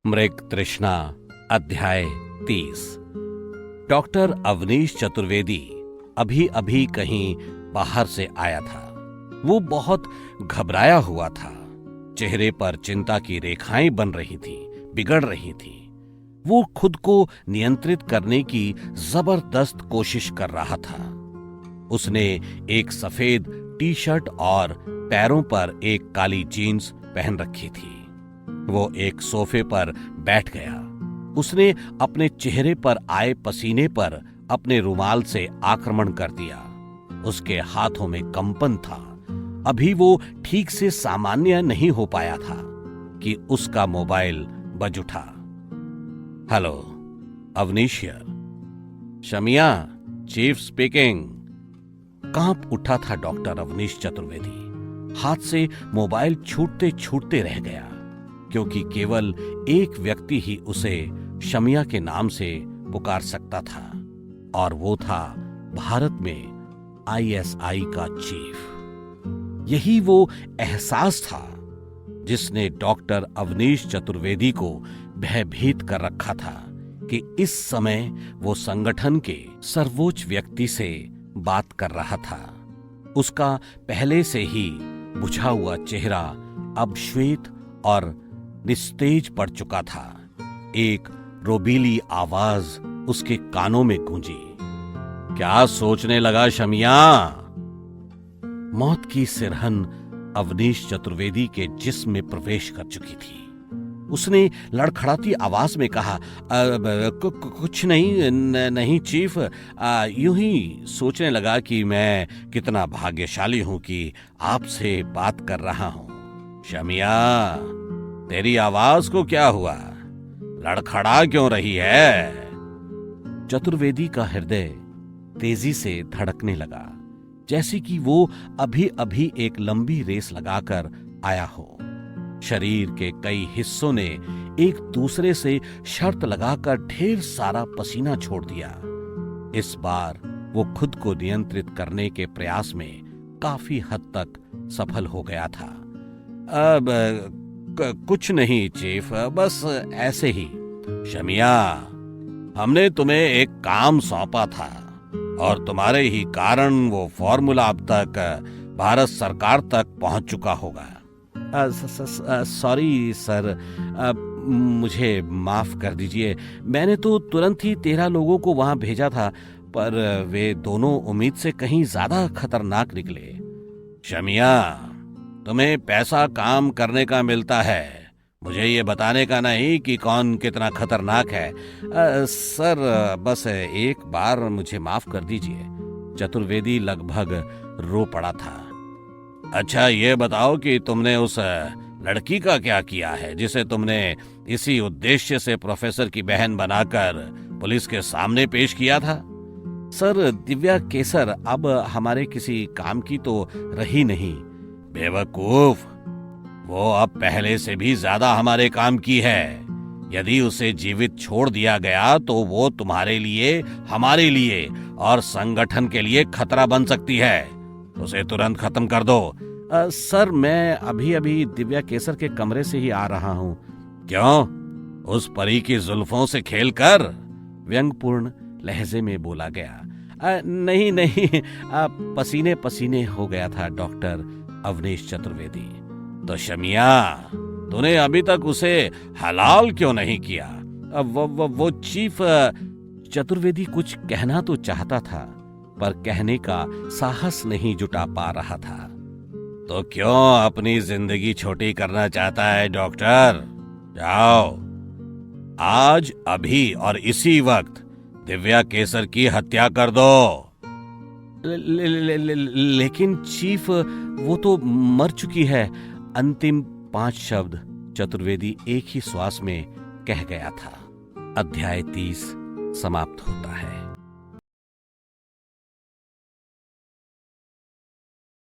मृग तृष्णा अध्याय 30। डॉक्टर अवनीश चतुर्वेदी अभी अभी कहीं बाहर से आया था। वो बहुत घबराया हुआ था। चेहरे पर चिंता की रेखाएं बन रही थीं, बिगड़ रही थीं। वो खुद को नियंत्रित करने की जबरदस्त कोशिश कर रहा था। उसने एक सफेद टी शर्ट और पैरों पर एक काली जीन्स पहन रखी थी। वो एक सोफे पर बैठ गया। उसने अपने चेहरे पर आए पसीने पर अपने रुमाल से आक्रमण कर दिया। उसके हाथों में कंपन था। अभी वो ठीक से सामान्य नहीं हो पाया था कि उसका मोबाइल बज उठा। Hello, Avneesh here. Shamiya, chief speaking. कांप उठा था डॉक्टर अवनीश चतुर्वेदी। हाथ से मोबाइल छूटते छूटते रह गया, क्योंकि केवल एक व्यक्ति ही उसे शमिया के नाम से पुकार सकता था, और वो था भारत में आईएसआई का चीफ। यही वो एहसास था जिसने डॉक्टर अवनीश चतुर्वेदी को भयभीत कर रखा था कि इस समय वो संगठन के सर्वोच्च व्यक्ति से बात कर रहा था। उसका पहले से ही बुझा हुआ चेहरा अब श्वेत और निस्तेज पड़ चुका था। एक रोबीली आवाज उसके कानों में गूंजी। क्या सोचने लगा शमिया? मौत की सिरहन अवनीश चतुर्वेदी के जिस्म में प्रवेश कर चुकी थी। उसने लड़खड़ाती आवाज में कहा, कुछ नहीं नहीं चीफ, यूं ही सोचने लगा कि मैं कितना भाग्यशाली हूं कि आपसे बात कर रहा हूं। शमिया, तेरी आवाज को क्या हुआ? लड़खड़ा क्यों रही है? चतुर्वेदी का हृदय तेजी से धड़कने लगा, जैसे कि वो अभी अभी एक लंबी रेस लगाकर आया हो। शरीर के कई हिस्सों ने एक दूसरे से शर्त लगाकर ढेर सारा पसीना छोड़ दिया। इस बार वो खुद को नियंत्रित करने के प्रयास में काफी हद तक सफल हो गया था। अब कुछ नहीं चीफ, बस ऐसे ही। शमिया, हमने तुम्हें एक काम सौंपा था और तुम्हारे ही कारण वो फॉर्मूला अब तक भारत सरकार तक पहुंच चुका होगा। सॉरी सर, मुझे माफ कर दीजिए। मैंने तो तुरंत ही 13 लोगों को वहां भेजा था, पर वे दोनों उम्मीद से कहीं ज्यादा खतरनाक निकले। शमिया, तुम्हें पैसा काम करने का मिलता है, मुझे ये बताने का नहीं कि कौन कितना खतरनाक है। सर, बस एक बार मुझे माफ कर दीजिए। चतुर्वेदी लगभग रो पड़ा था। अच्छा, ये बताओ कि तुमने उस लड़की का क्या किया है जिसे तुमने इसी उद्देश्य से प्रोफेसर की बहन बनाकर पुलिस के सामने पेश किया था? सर, दिव्या केसर अब हमारे किसी काम की तो रही नहीं। बेवकूफ, वो अब पहले से भी ज्यादा हमारे काम की है। यदि उसे जीवित छोड़ दिया गया तो वो तुम्हारे लिए, हमारे लिए और संगठन के लिए खतरा बन सकती है। उसे तुरंत खत्म कर दो। सर, मैं अभी अभी दिव्या केसर के कमरे से ही आ रहा हूँ। क्यों? उस परी की जुल्फों से खेलकर? व्यंग्यपूर्ण लहजे में बोला गया। नहीं नहीं, पसीने पसीने हो गया था डॉक्टर अवनीश चतुर्वेदी। तो शमिया, तूने अभी तक उसे हलाल क्यों नहीं किया? वो चीफ। चतुर्वेदी कुछ कहना तो चाहता था, पर कहने का साहस नहीं जुटा पा रहा था। तो क्यों अपनी जिंदगी छोटी करना चाहता है डॉक्टर? जाओ, आज, अभी और इसी वक्त दिव्या केसर की हत्या कर दो। लेकिन चीफ, वो तो मर चुकी है। अंतिम 5 शब्द चतुर्वेदी एक ही श्वास में कह गया था। अध्याय 30 समाप्त होता है।